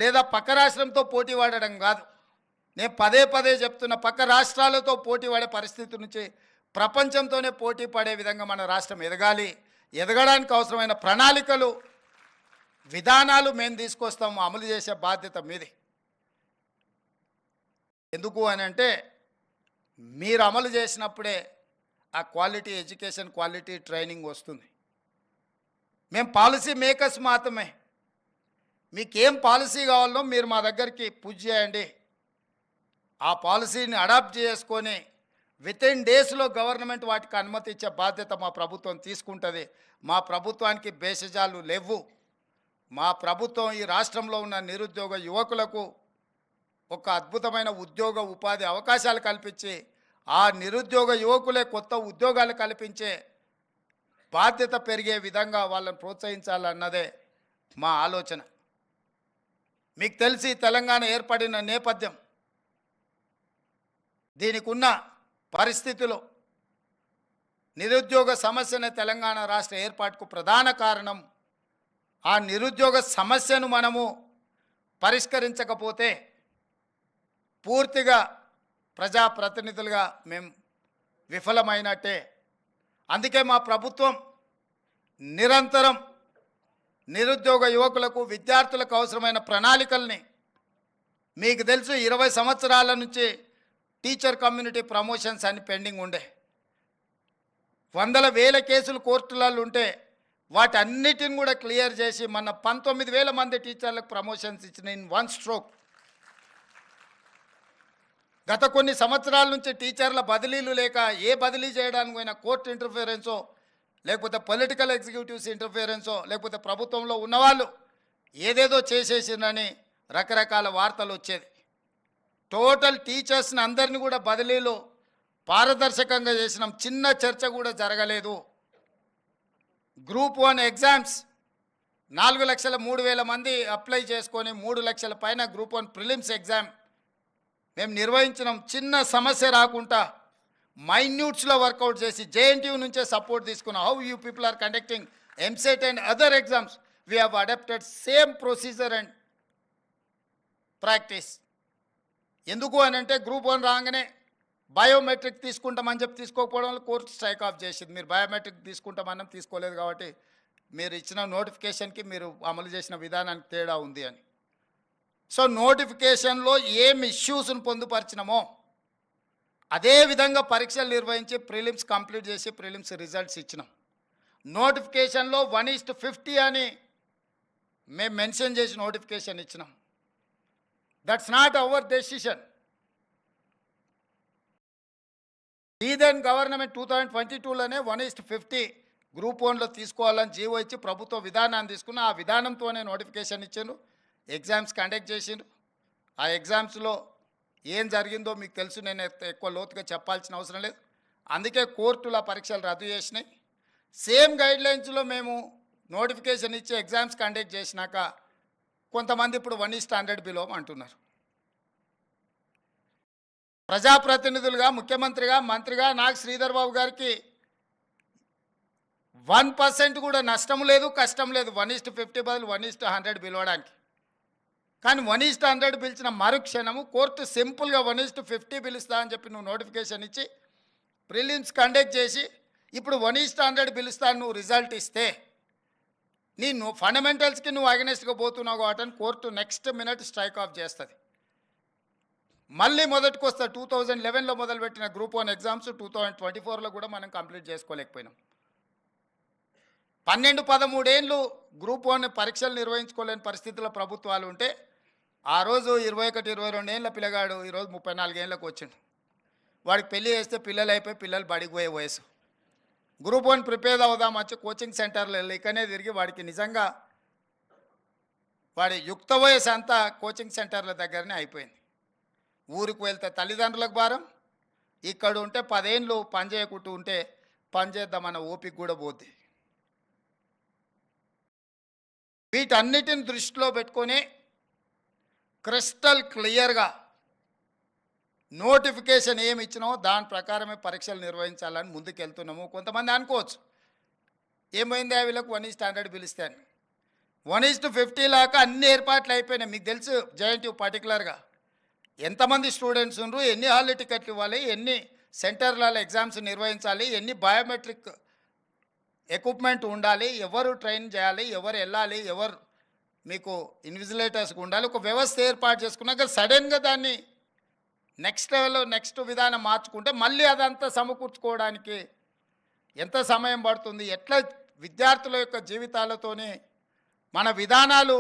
లేదా పక్క రాష్ట్రంతో పోటీ పడడం కాదు, నేను పదే పదే చెప్తున్న, పక్క రాష్ట్రాలతో పోటీ పడే పరిస్థితి నుంచి ప్రపంచంతోనే పోటీ పడే విధంగా మన రాష్ట్రం ఎదగాలి. ఎదగడానికి అవసరమైన ప్రణాళికలు, విధానాలు మేము తీసుకొస్తాము, అమలు చేసే బాధ్యత మీది. ఎందుకు అని అంటే మీరు అమలు చేసినప్పుడే ఆ క్వాలిటీ ఎడ్యుకేషన్, క్వాలిటీ ట్రైనింగ్ వస్తుంది. మేము పాలసీ మేకర్స్ మాత్రమే. మీకేం పాలసీ కావాలో మీరు మా దగ్గరికి పుష్ చేయండి. ఆ పాలసీని అడాప్ట్ చేసుకొని వితిన్ డేస్లో గవర్నమెంట్ వాటికి అనుమతి ఇచ్చే బాధ్యత మా ప్రభుత్వం తీసుకుంటుంది. మా ప్రభుత్వానికి భేషజాలు లేవు. మా ప్రభుత్వం ఈ రాష్ట్రంలో ఉన్న నిరుద్యోగ యువకులకు ఒక అద్భుతమైన ఉద్యోగ ఉపాధి అవకాశాలు కల్పించి, ఆ నిరుద్యోగ యువకులే కొత్త ఉద్యోగాలు కల్పించే బాధ్యత పెరిగే విధంగా వాళ్ళని ప్రోత్సహించాలన్నదే మా ఆలోచన. మీకు తెలిసి తెలంగాణ ఏర్పడిన నేపథ్యం, దీనికి ఉన్న పరిస్థితులు, నిరుద్యోగ సమస్యనే తెలంగాణ రాష్ట్ర ఏర్పాటుకు ప్రధాన కారణం. ఆ నిరుద్యోగ సమస్యను మనము పరిష్కరించకపోతే పూర్తిగా ప్రజాప్రతినిధులుగా మేము విఫలమైనట్టే. అందుకే మా ప్రభుత్వం నిరంతరం నిరుద్యోగ యువకులకు, విద్యార్థులకు అవసరమైన ప్రణాళికల్ని, మీకు తెలుసు 20 సంవత్సరాల నుంచి టీచర్ కమ్యూనిటీ ప్రమోషన్స్ అని పెండింగ్ ఉండే, వందల వేల కేసులు కోర్టులలో ఉంటే వాటన్నిటిని కూడా క్లియర్ చేసి మన 19,000 మంది టీచర్లకు ప్రమోషన్స్ ఇచ్చిన ఇన్ వన్ స్ట్రోక్. గత కొన్ని సంవత్సరాల నుంచి టీచర్ల బదిలీలు లేక, ఏ బదిలీ చేయడానికి పోయినా కోర్టు ఇంటర్ఫియరెన్సో, లేకపోతే పొలిటికల్ ఎగ్జిక్యూటివ్స్ ఇంటర్ఫియరెన్సో, లేకపోతే ప్రభుత్వంలో ఉన్నవాళ్ళు ఏదేదో చేసేసిందని రకరకాల వార్తలు వచ్చేది. టోటల్ టీచర్స్ని అందరినీ కూడా బదిలీలు పారదర్శకంగా చేసినాం. చిన్న చర్చ కూడా జరగలేదు. గ్రూప్ 1 ఎగ్జామ్స్ 4,03,000 మంది అప్లై చేసుకొని 3 లక్షల పైన గ్రూప్ 1 ప్రిలిమ్స్ ఎగ్జామ్ మేము నిర్వహించినాం. చిన్న సమస్య రాకుండా మైన్యూట్స్లో వర్కౌట్ చేసి జేఎన్టీయూ నుంచే సపోర్ట్ తీసుకున్నాం. How you people are conducting EAMCET and other exams, we have adapted same procedure and practice. ఎందుకు అని అంటే గ్రూప్ 1 రాగానే బయోమెట్రిక్ తీసుకుంటామని చెప్పి తీసుకోకపోవడం వల్ల కోర్టు స్ట్రైక్ ఆఫ్ చేసింది. మీరు బయోమెట్రిక్ తీసుకుంటామని తీసుకోలేదు కాబట్టి మీరు ఇచ్చిన నోటిఫికేషన్కి మీరు అమలు చేసిన విధానానికి తేడా ఉంది అని. సో నోటిఫికేషన్లో ఏం ఇష్యూస్ను పొందుపరిచినామో అదే విధంగా పరీక్షలు నిర్వహించి ప్రిలిమ్స్ కంప్లీట్ చేసి ప్రిలిమ్స్ రిజల్ట్స్ ఇచ్చినాం. నోటిఫికేషన్లో 1:50 అని మేము మెన్షన్ చేసి నోటిఫికేషన్ ఇచ్చినాం. That's not our decision. The then government 2022లోనే 1:50 గ్రూప్ 1లో తీసుకోవాలని జీవో ఇచ్చి ప్రభుత్వ విధానాన్ని తీసుకున్న, ఆ విధానంతోనే నోటిఫికేషన్ ఇచ్చారు. ఎగ్జామ్స్ కండక్ట్ చేసిండ్రు. ఆ ఎగ్జామ్స్లో ఏం జరిగిందో మీకు తెలుసు, నేను ఎక్కువ లోతుగా చెప్పాల్సిన అవసరం లేదు. అందుకే కోర్టుల పరీక్షలు రద్దు చేసినాయి. సేమ్ గైడ్లైన్స్లో మేము నోటిఫికేషన్ ఇచ్చి ఎగ్జామ్స్ కండక్ట్ చేసినాక కొంతమంది ఇప్పుడు 1:100 బిలో అంటున్నారు. ప్రజాప్రతినిధులుగా, ముఖ్యమంత్రిగా, మంత్రిగా నాకు శ్రీధర్ బాబు గారికి 1% కూడా నష్టం లేదు, కష్టం లేదు 1:50 బదులు 1:100 పిలవడానికి. కానీ 1:100 పిలిచిన మరుక్షణము కోర్టు సింపుల్గా 1:50 పిలుస్తా అని చెప్పి నువ్వు నోటిఫికేషన్ ఇచ్చి ప్రిలిమ్స్ కండక్ట్ చేసి ఇప్పుడు 1:100 పిలుస్తా నువ్వు రిజల్ట్ ఇస్తే నువ్వు ఫండమెంటల్స్కి నువ్వు అగెనెస్ట్గా పోతున్నావు కాబట్టి court next minute strike off చేస్తుంది. మళ్ళీ మొదటికి వస్తా. 2011లో మొదలుపెట్టిన గ్రూప్ 1 ఎగ్జామ్స్ 2024లో కూడా మనం కంప్లీట్ చేసుకోలేకపోయినాం. 12-13 ఏళ్ళు గ్రూప్ 1 పరీక్షలు నిర్వహించుకోలేని పరిస్థితుల్లో ప్రభుత్వాలు ఉంటే ఆ రోజు 21-22 ఏళ్ళ పిల్లగాడు ఈరోజు 34 ఏళ్ళకు వచ్చిండు. వాడికి పెళ్లి చేస్తే పిల్లలు అయిపోయి పిల్లలు బడికి పోయే వయసు. గ్రూప్ 1 ప్రిపేర్ అవుదాం వచ్చి కోచింగ్ సెంటర్లు ఇక్కడనే తిరిగి వాడికి నిజంగా వాడి యుక్త వయసు అంతా కోచింగ్ సెంటర్ల దగ్గరనే అయిపోయింది. ఊరికి వెళ్తే తల్లిదండ్రులకు భారం, ఇక్కడ ఉంటే 10 ఏళ్ళు పని చేయకుంటూ ఉంటే పని చేద్దామన్న ఓపిక కూడా పోద్ది. వీటన్నిటిని దృష్టిలో పెట్టుకొని క్రిస్టల్ క్లియర్గా నోటిఫికేషన్ ఏమి ఇచ్చినామో దాని ప్రకారమే పరీక్షలు నిర్వహించాలని ముందుకెళ్తున్నాము. కొంతమంది అనుకోవచ్చు ఏమైంది వీళ్ళకు 1:100 పిలుస్తాను, 1:50 లాగా అన్ని ఏర్పాట్లు అయిపోయినాయి. మీకు తెలుసు జేఎన్టీయూ పర్టికులర్గా ఎంతమంది స్టూడెంట్స్ ఉన్నారు, ఎన్ని హాల్ టికెట్లు ఇవ్వాలి, ఎన్ని సెంటర్లలో ఎగ్జామ్స్ నిర్వహించాలి, ఎన్ని బయోమెట్రిక్ ఎక్విప్మెంట్ ఉండాలి, ఎవరు ట్రైన్ చేయాలి, ఎవరు వెళ్ళాలి, ఎవరు మీకు ఇన్విజిలేటర్స్కి ఉండాలి, ఒక వ్యవస్థ ఏర్పాటు చేసుకున్నాక సడన్గా దాన్ని నెక్స్ట్ లెవెల్లో నెక్స్ట్ విధానం మార్చుకుంటే మళ్ళీ అదంతా సమకూర్చుకోవడానికి ఎంత సమయం పడుతుంది, ఎట్లా విద్యార్థుల యొక్క జీవితాలతోనే మన విధానాలు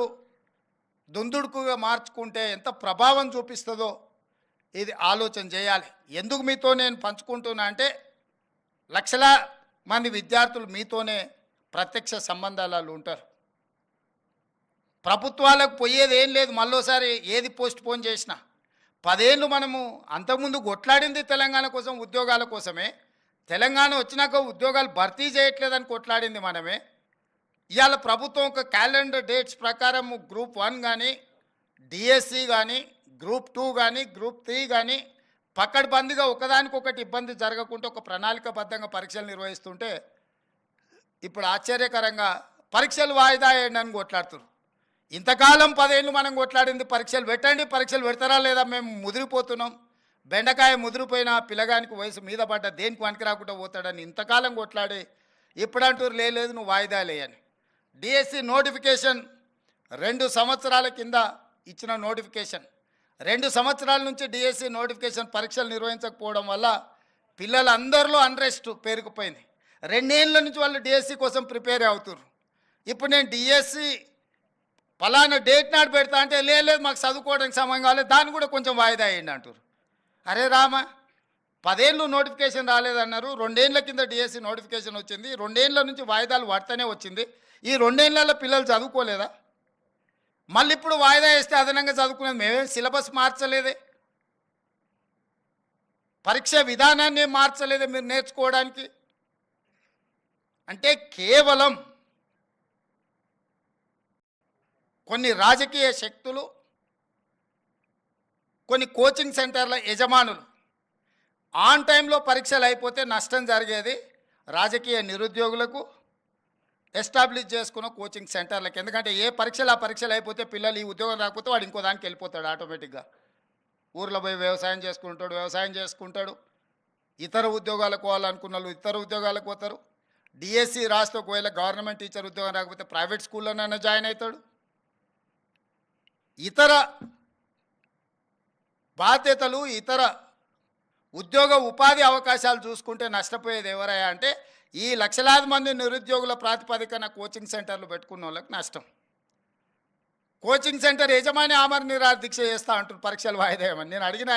దుందుడుకుగా మార్చుకుంటే ఎంత ప్రభావం చూపిస్తుందో ఇది ఆలోచన చేయాలి. ఎందుకు మీతో నేను పంచుకుంటున్నా అంటే లక్షల మంది విద్యార్థులు మీతోనే ప్రత్యక్ష సంబంధాలు ఉంటారు. ప్రభుత్వాలకు పోయేది ఏం లేదు, మళ్ళోసారి ఏది పోస్ట్ పోన్ చేసినా 10 ఏళ్ళు మనము అంతకుముందు కొట్లాడింది తెలంగాణ కోసం, ఉద్యోగాల కోసమే. తెలంగాణ వచ్చినాక ఉద్యోగాలు భర్తీ చేయట్లేదని కొట్లాడింది మనమే. ఇవాళ ప్రభుత్వం ఒక క్యాలెండర్ డేట్స్ ప్రకారం గ్రూప్ 1 కానీ, డిఎస్సి కానీ, గ్రూప్ 2 కానీ, గ్రూప్ 3 కానీ పకడ్బందీగా ఒకదానికొకటి ఇబ్బంది జరగకుండా ఒక ప్రణాళికబద్ధంగా పరీక్షలు నిర్వహిస్తుంటే ఇప్పుడు ఆశ్చర్యకరంగా పరీక్షలు వాయిదా వేయండి అని కొట్లాడుతున్నారు. ఇంతకాలం 10 ఏళ్ళు మనం కొట్లాడింది పరీక్షలు పెట్టండి, పరీక్షలు పెడతారా లేదా, మేము ముదిరిపోతున్నాం, బెండకాయ ముదిరిపోయిన పిల్లగానికి వయసు మీద పడ్డ దేనికి పనికి రాకుండా పోతాడని ఇంతకాలం కొట్లాడి ఇప్పుడు అంటారు లేదు నువ్వు వాయిదా లేయని. డిఎస్సి నోటిఫికేషన్ 2 సంవత్సరాల కింద ఇచ్చిన నోటిఫికేషన్, 2 సంవత్సరాల నుంచి డిఎస్సి నోటిఫికేషన్ పరీక్షలు నిర్వహించకపోవడం వల్ల పిల్లలందరిలో అన్రెస్ట్ పేరుకుపోయింది. 2 ఏళ్ళ నుంచి వాళ్ళు డిఎస్సి కోసం ప్రిపేర్ అవుతున్నారు. ఇప్పుడు నేను డిఎస్సి ఫలానా డేట్ నాడు పెడతా అంటే లేదు మాకు చదువుకోవడానికి సమయం కావాలి, దాన్ని కూడా కొంచెం వాయిదా వేయండి అంటారు. అరే రామ, 10 ఏళ్ళు నోటిఫికేషన్ రాలేదన్నారు, 2 ఏళ్ళ కింద డిఎస్సి నోటిఫికేషన్ వచ్చింది, 2 ఏళ్ళ నుంచి వాయిదాలు పడుతూనే వచ్చింది, ఈ 2 ఏళ్ళలో పిల్లలు చదువుకోలేదా? మళ్ళీ ఇప్పుడు వాయిదా వేస్తే అదనంగా చదువుకునేది, మేమేం సిలబస్ మార్చలేదే, పరీక్ష విధానాన్ని మార్చలేదే మీరు నేర్చుకోవడానికి. అంటే కేవలం కొన్ని రాజకీయ శక్తులు, కొన్ని కోచింగ్ సెంటర్ల యజమానులు ఆన్ టైంలో పరీక్షలు అయిపోతే నష్టం జరిగేది రాజకీయ నిరుద్యోగులకు, ఎస్టాబ్లిష్ చేసుకున్న కోచింగ్ సెంటర్లకు. ఎందుకంటే ఏ పరీక్షలు ఆ పరీక్షలు అయిపోతే పిల్లలు ఈ ఉద్యోగం రాకపోతే వాడు ఇంకో దానికి వెళ్ళిపోతాడు ఆటోమేటిక్గా. ఊర్లో పోయి వ్యవసాయం చేసుకుంటాడు, ఇతర ఉద్యోగాలకు పోవాలనుకున్న వాళ్ళు ఇతర ఉద్యోగాలకు పోతారు. డిఎస్సి రాస్తే ఒకవేళ గవర్నమెంట్ టీచర్ ఉద్యోగం రాకపోతే ప్రైవేట్ స్కూల్లోనైనా జాయిన్ అవుతాడు. ఇతర బాధ్యతలు, ఇతర ఉద్యోగ ఉపాధి అవకాశాలు చూసుకుంటే నష్టపోయేది ఎవరయ్యా అంటే ఈ లక్షలాది మంది నిరుద్యోగుల ప్రాతిపదికన కోచింగ్ సెంటర్లు పెట్టుకున్న వాళ్ళకి నష్టం. కోచింగ్ సెంటర్ యజమాని ఆమరణ నిరాహార దీక్ష చేస్తా అంటారు పరీక్షలు వాయిదా వేయమని. నేను అడిగిన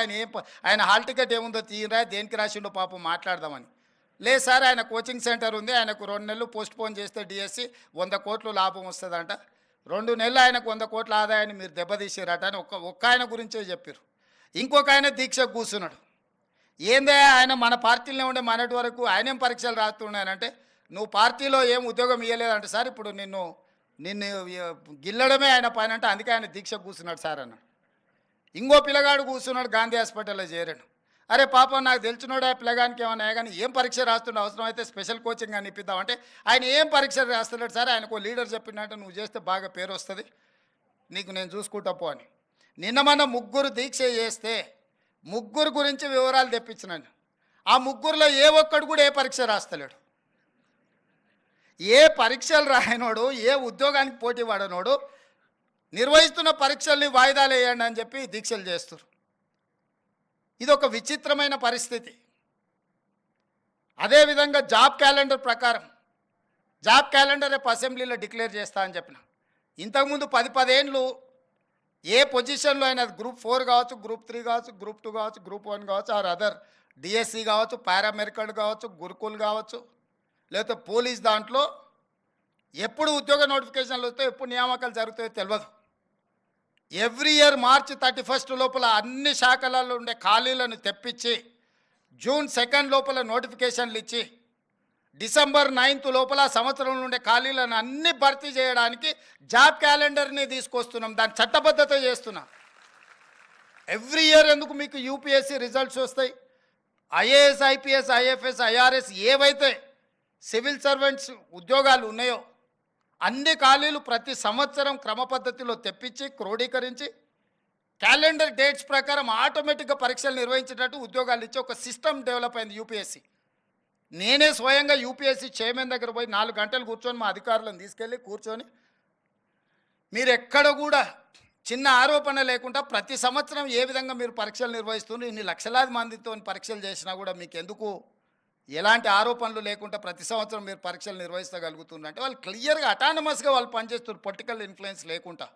ఆయన హాల్ టికెట్ ఏముందో తీయరా, దేనికి రాసిండో పాపం మాట్లాడదామని. లేదు సార్ ఆయన కోచింగ్ సెంటర్ ఉంది, ఆయనకు 2 నెలలు పోస్ట్ పోన్ చేస్తే డిఎస్సి 100 కోట్లు లాభం వస్తుందంట, 2 నెలలు ఆయనకు 100 కోట్ల ఆదాయాన్ని మీరు దెబ్బతీసారట అని ఒక్క ఆయన గురించే చెప్పారు. ఇంకొక ఆయన దీక్షకు కూర్చున్నాడు. ఏందే ఆయన మన పార్టీలో ఉండే మనటి వరకు ఆయనేం పరీక్షలు రాస్తున్నానంటే నువ్వు పార్టీలో ఏం ఉద్యోగం ఇవ్వలేదంటే సార్ ఇప్పుడు నిన్ను గిల్లడమే ఆయన పని అంటే అందుకే ఆయన దీక్షకు కూర్చున్నాడు సార్ అన్న. ఇంకో పిల్లగాడు కూర్చున్నాడు గాంధీ హాస్పిటల్లో చేరాడు. అరే పాపం నాకు తెలిసినోడు ఆ పిల్లగానికి ఏమన్నా కానీ ఏం పరీక్ష రాస్తుండే, అవసరం అయితే స్పెషల్ కోచింగ్ అని ఇప్పిద్దామంటే ఆయన ఏం పరీక్ష రాస్తున్నాడు సార్, ఆయనకు లీడర్ చెప్పిందంటే నువ్వు చేస్తే బాగా పేరు వస్తుంది, నీకు నేను చూసుకుంటా పో అని. నిన్న మన 3 దీక్ష చేస్తే 3 గురించి వివరాలు తెప్పించినాను. ఆ 3లో ఏ ఒక్కడు కూడా ఏ పరీక్ష రాస్తలేడు. ఏ పరీక్షలు రాయనోడు, ఏ ఉద్యోగానికి పోటీ పడనోడు నిర్వహిస్తున్న పరీక్షల్ని వాయిదాలు వేయండి అని చెప్పి దీక్షలు చేస్తారు. ఇది ఒక విచిత్రమైన పరిస్థితి. అదేవిధంగా జాబ్ క్యాలెండర్ ప్రకారం జాబ్ క్యాలెండర్ రేపు అసెంబ్లీలో డిక్లేర్ చేస్తా అని చెప్పిన. ఇంతకుముందు 10 ఏళ్ళు ఏ పొజిషన్లో అయినా గ్రూప్ 4 కావచ్చు, గ్రూప్ 3 కావచ్చు, గ్రూప్ 2 కావచ్చు, గ్రూప్ 1 కావచ్చు, ఆర్ అదర్ డిఎస్సి కావచ్చు, పారామెడికల్ కావచ్చు, గురుకుల్ కావచ్చు, లేకపోతే పోలీస్, దాంట్లో ఎప్పుడు ఉద్యోగ నోటిఫికేషన్లు వస్తాయో ఎప్పుడు నియామకాలు జరుగుతాయో తెలియదు. ఎవ్రీ ఇయర్ మార్చి 31 లోపల అన్ని శాఖలలో ఉండే ఖాళీలను తెప్పించి జూన్ 2 లోపల నోటిఫికేషన్లు ఇచ్చి డిసెంబర్ 9th లోపల సంవత్సరం నుండే ఖాళీలను అన్ని భర్తీ చేయడానికి జాబ్ క్యాలెండర్ని తీసుకొస్తున్నాం. దాని చట్టబద్ధత చేస్తున్నాం. ఎవ్రీ ఇయర్ ఎందుకు మీకు యూపీఎస్సీ రిజల్ట్స్ వస్తాయి? ఐఏఎస్, ఐపీఎస్, ఐఎఫ్ఎస్, ఐఆర్ఎస్ ఏవైతే సివిల్ సర్వెంట్స్ ఉద్యోగాలు ఉన్నాయో అన్ని ఖాళీలు ప్రతి సంవత్సరం క్రమ పద్ధతిలో తెప్పించి క్రోడీకరించి క్యాలెండర్ డేట్స్ ప్రకారం ఆటోమేటిక్గా పరీక్షలు నిర్వహించేటట్టు ఉద్యోగాలు ఇచ్చి ఒక సిస్టమ్ డెవలప్ అయింది యూపీఎస్సీ. నేనే స్వయంగా యూపీఎస్సీ చైర్మన్ దగ్గర పోయి 4 గంటలు కూర్చొని మా అధికారులను తీసుకెళ్ళి కూర్చొని మీరు ఎక్కడ కూడా చిన్న ఆరోపణ లేకుండా ప్రతి సంవత్సరం ఏ విధంగా మీరు పరీక్షలు నిర్వహిస్తున్నారు, ఇన్ని లక్షలాది మందితో పరీక్షలు చేసినా కూడా మీకు ఎందుకు ఎలాంటి ఆరోపణలు లేకుండా ప్రతి సంవత్సరం మీరు పరీక్షలు నిర్వహించగలుగుతున్నారు అంటే వాళ్ళు క్లియర్గా అటానమస్గా వాళ్ళు పనిచేస్తున్నారు, పొలిటికల్ ఇన్ఫ్లుయెన్స్ లేకుండా.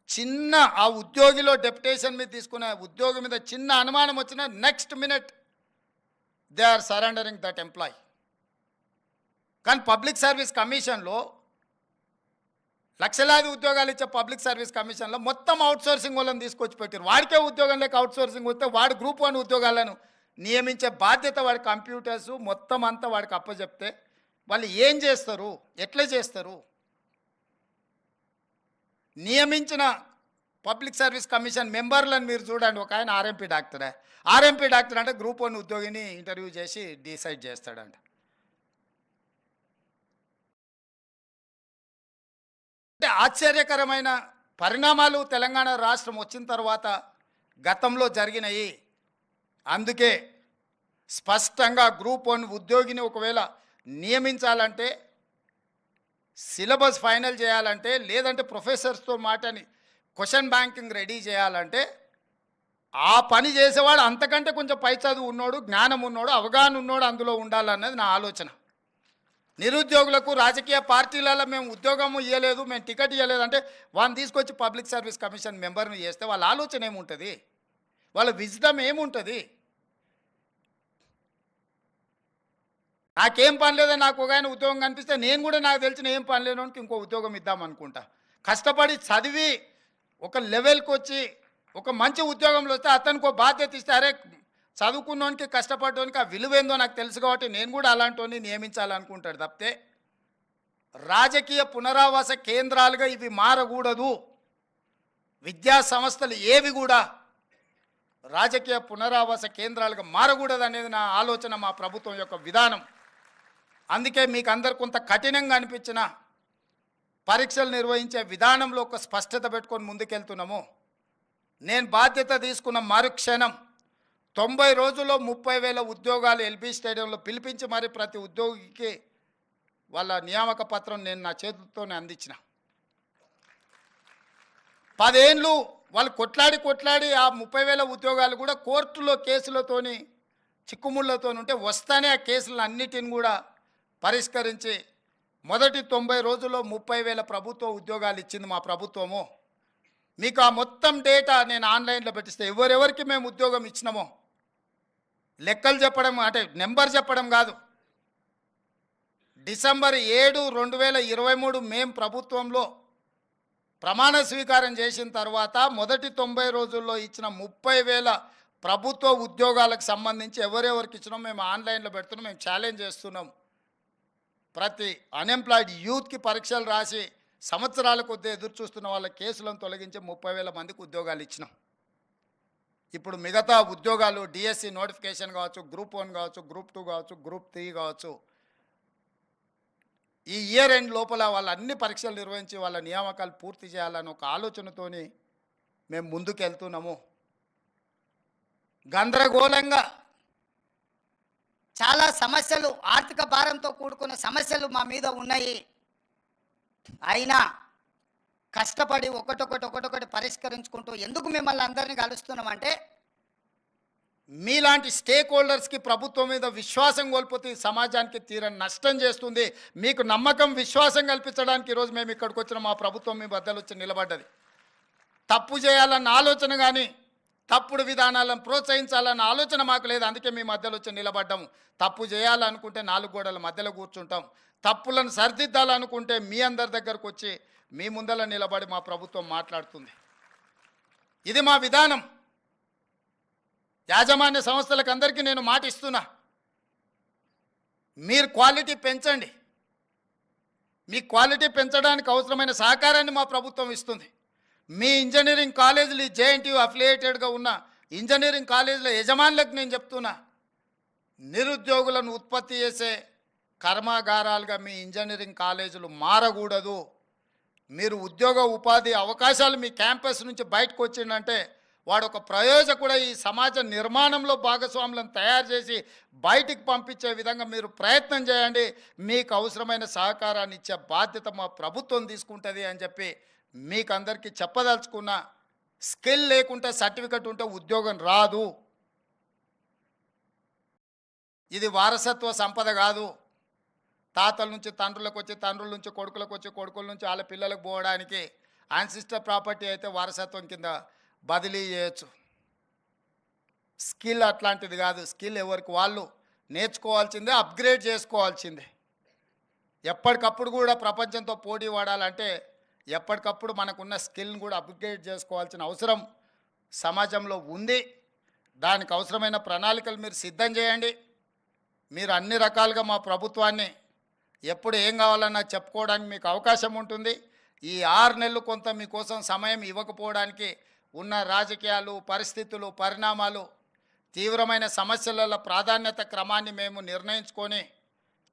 చిన్న ఆ ఉద్యోగిలో డెప్యుటేషన్ మీద తీసుకునే ఉద్యోగి మీద చిన్న అనుమానం వచ్చినా next minute they are surrendering that employee. కానీ పబ్లిక్ సర్వీస్ కమిషన్లో లక్షలాది ఉద్యోగాలు ఇచ్చే పబ్లిక్ సర్వీస్ కమిషన్లో మొత్తం అవుట్సోర్సింగ్ వాళ్ళని తీసుకొచ్చి పెట్టారు. వాడికే ఉద్యోగం లేక అవుట్సోర్సింగ్ వస్తే వాడు గ్రూప్ 1 ఉద్యోగాలను నియమించే బాధ్యత వాడి కంప్యూటర్స్ మొత్తం అంతా వాడికి అప్పచెప్తే వాళ్ళు ఏం చేస్తారు, ఎట్లా చేస్తారు? నియమించిన పబ్లిక్ సర్వీస్ కమిషన్ మెంబర్లను మీరు చూడండి. ఒక ఆయన ఆర్ఎంపీ డాక్టరే. ఆర్ఎంపీ డాక్టర్ అంటే గ్రూప్ 1 ఉద్యోగిని ఇంటర్వ్యూ చేసి డిసైడ్ చేస్తాడంట. అంటే ఆశ్చర్యకరమైన పరిణామాలు తెలంగాణ రాష్ట్రం వచ్చిన తర్వాత గతంలో జరిగినాయి. అందుకే స్పష్టంగా గ్రూప్ 1 ఉద్యోగిని ఒకవేళ నియమించాలంటే, సిలబస్ ఫైనల్ చేయాలంటే, లేదంటే ప్రొఫెసర్స్తో మాటని క్వశ్చన్ బ్యాంకింగ్ రెడీ చేయాలంటే ఆ పని చేసేవాడు అంతకంటే కొంచెం పై చదువు ఉన్నోడు, జ్ఞానం ఉన్నోడు, అవగాహన ఉన్నోడు అందులో ఉండాలన్నది నా ఆలోచన. నిరుద్యోగులకు రాజకీయ పార్టీలలో మేము ఉద్యోగం ఇవ్వలేదు, మేము టికెట్ ఇవ్వలేదు అంటే వాళ్ళని తీసుకొచ్చి పబ్లిక్ సర్వీస్ కమిషన్ మెంబర్ని చేస్తే వాళ్ళ ఆలోచన ఏముంటుంది, వాళ్ళ విజ్డమ్ ఏముంటుంది? నాకేం పని లేదో నాకు ఒక ఆయన ఉద్యోగం కనిపిస్తే నేను కూడా నాకు తెలిసిన ఏం పని లేనోనికి ఇంకో ఉద్యోగం ఇద్దాం అనుకుంటా. కష్టపడి చదివి ఒక లెవెల్కి వచ్చి ఒక మంచి ఉద్యోగంలో వస్తే అతనికి ఒక బాధ్యత ఇస్తే, అరే చదువుకున్నోనికి కష్టపడడానికి ఆ విలువేందో నాకు తెలుసు కాబట్టి నేను కూడా అలాంటివన్నీ నియమించాలనుకుంటాడు తప్పితే రాజకీయ పునరావాస కేంద్రాలుగా ఇవి మారకూడదు. విద్యా సంస్థలు ఏవి కూడా రాజకీయ పునరావాస కేంద్రాలుగా మారకూడదు అనేది నా ఆలోచన, మా ప్రభుత్వం యొక్క విధానం. అందుకే మీకు అందరు కొంత కఠినంగా అనిపించిన పరీక్షలు నిర్వహించే విధానంలో ఒక స్పష్టత పెట్టుకొని ముందుకెళ్తున్నాము. నేను బాధ్యత తీసుకున్న మరుక్షణం 90 రోజుల్లో 30,000 ఉద్యోగాలు ఎల్బీ స్టేడియంలో పిలిపించి మరి ప్రతి ఉద్యోగికి వాళ్ళ నియామక పత్రం నేను నా చేతులతోనే అందించిన. 10 ఏళ్ళు వాళ్ళు కొట్లాడి ఆ 30,000 ఉద్యోగాలు కూడా కోర్టులో కేసులతోని చిక్కుముళ్ళతో ఉంటే వస్తానే ఆ కేసులను అన్నిటిని కూడా పరిష్కరించి మొదటి 90 రోజుల్లో 30,000 ప్రభుత్వ ఉద్యోగాలు ఇచ్చింది మా ప్రభుత్వము. మీకు ఆ మొత్తం డేటా నేను ఆన్లైన్లో పెట్టిస్తే ఎవరెవరికి మేము ఉద్యోగం ఇచ్చినామో లెక్కలు చెప్పడం అంటే నెంబర్ చెప్పడం కాదు. డిసెంబర్ 7, 2023 మేము ప్రభుత్వంలో ప్రమాణ స్వీకారం చేసిన తర్వాత మొదటి 90 రోజుల్లో ఇచ్చిన 30,000 ప్రభుత్వ ఉద్యోగాలకు సంబంధించి ఎవరెవరికి ఇచ్చినామో మేము ఆన్లైన్లో పెడుతున్నాం. మేము ఛాలెంజ్ చేస్తున్నాం. ప్రతి అన్ఎంప్లాయిడ్ యూత్కి పరీక్షలు రాసి సంవత్సరాల కొద్దీ ఎదురు చూస్తున్న వాళ్ళ కేసులను తొలగించి 30,000 మందికి ఉద్యోగాలు ఇచ్చినాం. ఇప్పుడు మిగతా ఉద్యోగాలు డిఎస్సి నోటిఫికేషన్ కావచ్చు, గ్రూప్ 1 కావచ్చు, గ్రూప్ 2 కావచ్చు, గ్రూప్ 3 కావచ్చు, ఈ ఇయర్ ఎండ్ లోపల వాళ్ళ అన్ని పరీక్షలు నిర్వహించి వాళ్ళ నియామకాలు పూర్తి చేయాలని ఒక ఆలోచనతోని మేము ముందుకు వెళ్తున్నాము. గందరగోళంగా చాలా సమస్యలు, ఆర్థిక భారంతో కూడుకున్న సమస్యలు మా మీద ఉన్నాయి. అయినా కష్టపడి ఒకటొకటి పరిష్కరించుకుంటూ ఎందుకు మిమ్మల్ని అందరినీ కలుస్తున్నామంటే, మీలాంటి స్టేక్ హోల్డర్స్కి ప్రభుత్వం మీద విశ్వాసం కోల్పోతే సమాజానికి తీరని నష్టం చేస్తుంది. మీకు నమ్మకం, విశ్వాసం కల్పించడానికి ఈరోజు మేము ఇక్కడికి వచ్చిన మా ప్రభుత్వం మీ బద్దలు వచ్చి నిలబడ్డది. తప్పు చేయాలన్న ఆలోచన కానీ తప్పుడు విధానాలను ప్రోత్సహించాలన్న ఆలోచన మాకు లేదు. అందుకే మీ మధ్యలో వచ్చి నిలబడ్డాము. తప్పు చేయాలనుకుంటే 4 గోడల మధ్యలో కూర్చుంటాం. తప్పులను సరిదిద్దాలనుకుంటే మీ అందరి దగ్గరకు వచ్చి మీ ముందర నిలబడి మా ప్రభుత్వం మాట్లాడుతుంది. ఇది మా విధానం. యాజమాన్య సంస్థలకు అందరికీ నేను మాట ఇస్తున్నా, మీరు క్వాలిటీ పెంచండి. మీ క్వాలిటీ పెంచడానికి అవసరమైన సహకారాన్ని మా ప్రభుత్వం ఇస్తుంది. మీ ఇంజనీరింగ్ కాలేజీలు జేఎన్టీయూ అఫిలియేటెడ్గా ఉన్న ఇంజనీరింగ్ కాలేజీల యజమానులకు నేను చెప్తున్నా, నిరుద్యోగులను ఉత్పత్తి చేసే కర్మాగారాలుగా మీ ఇంజనీరింగ్ కాలేజీలు మారకూడదు. మీరు ఉద్యోగ ఉపాధి అవకాశాలు మీ క్యాంపస్ నుంచి బయటకు వచ్చిందంటే వాడు ఒక ప్రయోజకుడు ఈ సమాజ నిర్మాణంలో భాగస్వాములను తయారు చేసి బయటికి పంపించే విధంగా మీరు ప్రయత్నం చేయండి. మీకు అవసరమైన సహకారాన్ని ఇచ్చే బాధ్యత మా ప్రభుత్వం తీసుకుంటుంది అని చెప్పి మీకు అందరికీ చెప్పదలుచుకున్న. స్కిల్ లేకుంటే సర్టిఫికెట్ ఉంటే ఉద్యోగం రాదు. ఇది వారసత్వ సంపద కాదు. తాతల నుంచి తండ్రులకు వచ్చి, తండ్రుల నుంచి కొడుకులకు వచ్చి, కొడుకుల నుంచి వాళ్ళ పిల్లలకు పోవడానికి యాన్సిస్టర్ ప్రాపర్టీ అయితే వారసత్వం కింద బదిలీ చేయొచ్చు. స్కిల్ అట్లాంటిది కాదు. స్కిల్ ఎవరికి వాళ్ళు నేర్చుకోవాల్సిందే, అప్గ్రేడ్ చేసుకోవాల్సిందే. ఎప్పటికప్పుడు కూడా ప్రపంచంతో పోటీ పడాలంటే ఎప్పటికప్పుడు మనకున్న స్కిల్ని కూడా అప్గ్రేడ్ చేసుకోవాల్సిన అవసరం సమాజంలో ఉంది. దానికి అవసరమైన ప్రణాళికలు మీరు సిద్ధం చేయండి. మీరు అన్ని రకాలుగా మా ప్రభుత్వాన్ని ఎప్పుడు ఏం కావాలన్నా చెప్పుకోవడానికి మీకు అవకాశం ఉంటుంది. ఈ 6 నెలలు కొంత మీకోసం సమయం ఇవ్వకపోవడానికి ఉన్న రాజకీయాలు, పరిస్థితులు, పరిణామాలు, తీవ్రమైన సమస్యల ప్రాధాన్యత క్రమాన్ని మేము నిర్ణయించుకొని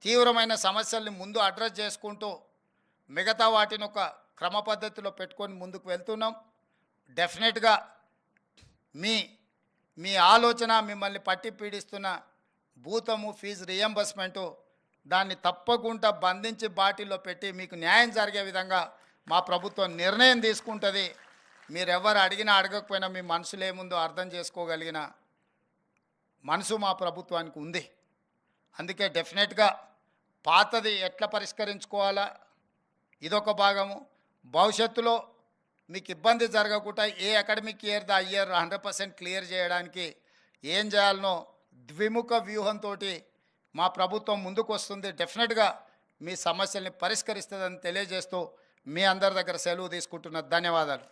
తీవ్రమైన సమస్యల్ని ముందు అడ్రస్ చేసుకుంటూ మిగతా వాటిని ఒక క్రమ పద్ధతిలో పెట్టుకొని ముందుకు వెళ్తున్నాం. డెఫినెట్గా మీ ఆలోచన, మిమ్మల్ని పట్టి పీడిస్తున్న భూతము ఫీజు రియంబర్స్మెంటు, దాన్ని తప్పకుండా బంధించి బాటిల్లో పెట్టి మీకు న్యాయం జరిగే విధంగా మా ప్రభుత్వం నిర్ణయం తీసుకుంటుంది. మీరెవరు అడిగినా అడగకపోయినా మీ మనసులో ఏముందో అర్థం చేసుకోగలిగిన మనసు మా ప్రభుత్వానికి ఉంది. అందుకే డెఫినెట్గా పాతది ఎట్లా పరిష్కరించుకోవాలా ఇదొక భాగము. భవిష్యత్తులో మీకు ఇబ్బంది జరగకుండా ఏ అకాడమిక్ ఇయర్ దా ఇయర్ 100% క్లియర్ చేయడానికి ఏం చేయాలనో ద్విముఖ వ్యూహంతో మా ప్రభుత్వం ముందుకు వస్తుంది. డెఫినెట్గా మీ సమస్యల్ని పరిష్కరిస్తుందని తెలియజేస్తూ మీ అందరి దగ్గర సెలవు తీసుకుంటున్న ధన్యవాదాలు.